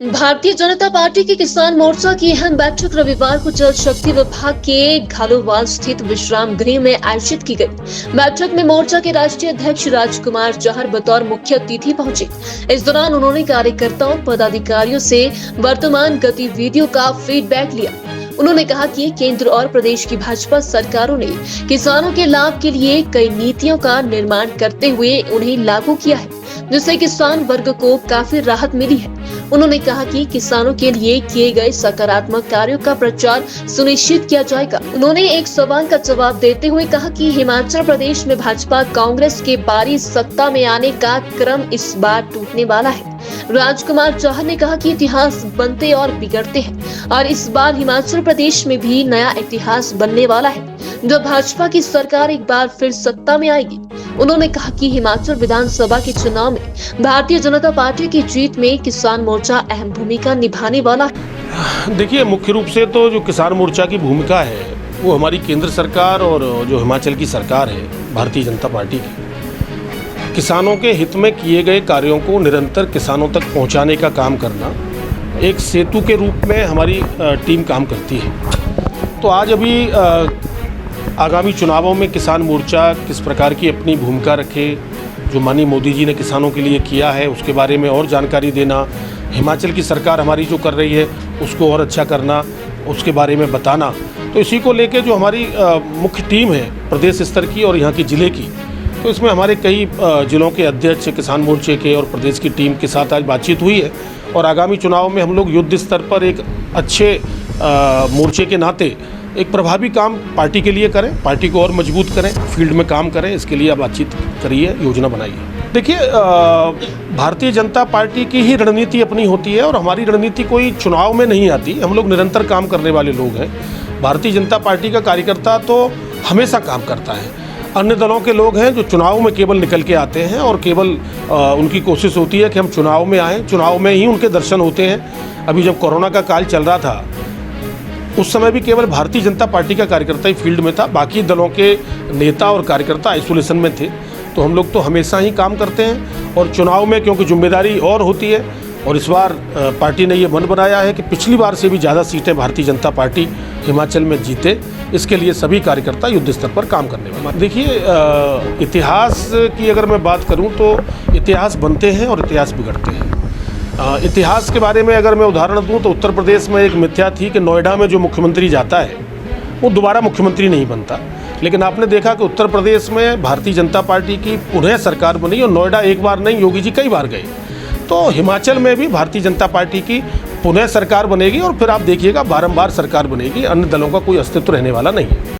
Bharatiya Janata party के किसान मोर्चा की अहम बैठक रविवार को जल शक्ति विभाग के घालोवाल स्थित विश्राम गृह में आयोजित की गई। बैठक में मोर्चा के राष्ट्रीय अध्यक्ष राजकुमार चाहर बतौर मुख्य अतिथि पहुंचे। इस दौरान उन्होंने कार्यकर्ताओं और पदाधिकारियों से वर्तमान गतिविधियों का फीडबैक लिया। उन्होंने कहा कि केंद्र और प्रदेश की भाजपा सरकारों ने किसानों के लाभ के लिए कई नीतियों का निर्माण करते हुए उन्हें लागू किया है, जिससे किसान वर्ग को काफी राहत मिली है। उन्होंने कहा कि किसानों के लिए किए गए सकारात्मक कार्यों का प्रचार सुनिश्चित किया जाएगा। उन्होंने एक सवाल का जवाब देते हुए कहा कि हिमाचल प्रदेश में भाजपा कांग्रेस के बारी सत्ता में आने का क्रम इस बार टूटने वाला है। राजकुमार चाहर ने कहा कि इतिहास बनते और बिगड़ते हैं और इस बार हिमाचल प्रदेश में भी नया इतिहास बनने वाला है जब भाजपा की सरकार एक बार फिर सत्ता में आएगी। उन्होंने कहा कि हिमाचल विधानसभा के चुनाव में भारतीय जनता पार्टी की जीत में किसान मोर्चा अहम भूमिका निभाने वाला है। देखिए, मुख्य रूप से तो जो किसान मोर्चा की भूमिका है वो हमारी केंद्र सरकार और जो हिमाचल की सरकार है भारतीय जनता पार्टी की, किसानों के हित में किए गए कार्यों को निरंतर किसानों तक पहुंचाने का काम करना एक सेतु के रूप में हमारी टीम काम करती है। तो आज अभी आगामी चुनावों में किसान मोर्चा किस प्रकार की अपनी भूमिका रखे, जो माननीय मोदी जी ने किसानों के लिए किया है उसके बारे में और जानकारी देना, हिमाचल की सरकार हमारी जो कर रही है उसको और अच्छा करना, उसके बारे में बताना। तो इसी को लेके जो हमारी मुख्य टीम है प्रदेश स्तर की और यहाँ की ज़िले की, तो इसमें हमारे कई ज़िलों के अध्यक्ष किसान मोर्चे के और प्रदेश की टीम के साथ आज बातचीत हुई है और आगामी चुनाव में हम लोग युद्ध स्तर पर एक अच्छे मोर्चे के नाते एक प्रभावी काम पार्टी के लिए करें, पार्टी को और मजबूत करें, फील्ड में काम करें, इसके लिए बातचीत करिए, योजना बनाइए। देखिए, भारतीय जनता पार्टी की ही रणनीति अपनी होती है और हमारी रणनीति कोई चुनाव में नहीं आती। हम लोग निरंतर काम करने वाले लोग हैं। भारतीय जनता पार्टी का कार्यकर्ता तो हमेशा काम करता है। अन्य दलों के लोग हैं जो चुनाव में केवल निकल के आते हैं और केवल उनकी कोशिश होती है कि हम चुनाव में आएँ, चुनाव में ही उनके दर्शन होते हैं। अभी जब कोरोना का काल चल रहा था उस समय भी केवल भारतीय जनता पार्टी का कार्यकर्ता ही फील्ड में था, बाकी दलों के नेता और कार्यकर्ता आइसोलेशन में थे। तो हम लोग तो हमेशा ही काम करते हैं और चुनाव में क्योंकि जिम्मेदारी और होती है और इस बार पार्टी ने ये मन बनाया है कि पिछली बार से भी ज़्यादा सीटें भारतीय जनता पार्टी हिमाचल में जीते, इसके लिए सभी कार्यकर्ता युद्ध स्तर पर काम करने वाले। देखिए, इतिहास की अगर मैं बात करूं तो इतिहास बनते हैं और इतिहास बिगड़ते हैं। इतिहास के बारे में अगर मैं उदाहरण दूं तो उत्तर प्रदेश में एक मिथ्या थी कि नोएडा में जो मुख्यमंत्री जाता है वो दोबारा मुख्यमंत्री नहीं बनता, लेकिन आपने देखा कि उत्तर प्रदेश में भारतीय जनता पार्टी की पुनः सरकार बनी और नोएडा एक बार नहीं, योगी जी कई बार गए। तो हिमाचल में भी भारतीय जनता पार्टी की पुनः सरकार बनेगी और फिर आप देखिएगा बारंबार सरकार बनेगी, अन्य दलों का कोई अस्तित्व रहने वाला नहीं है।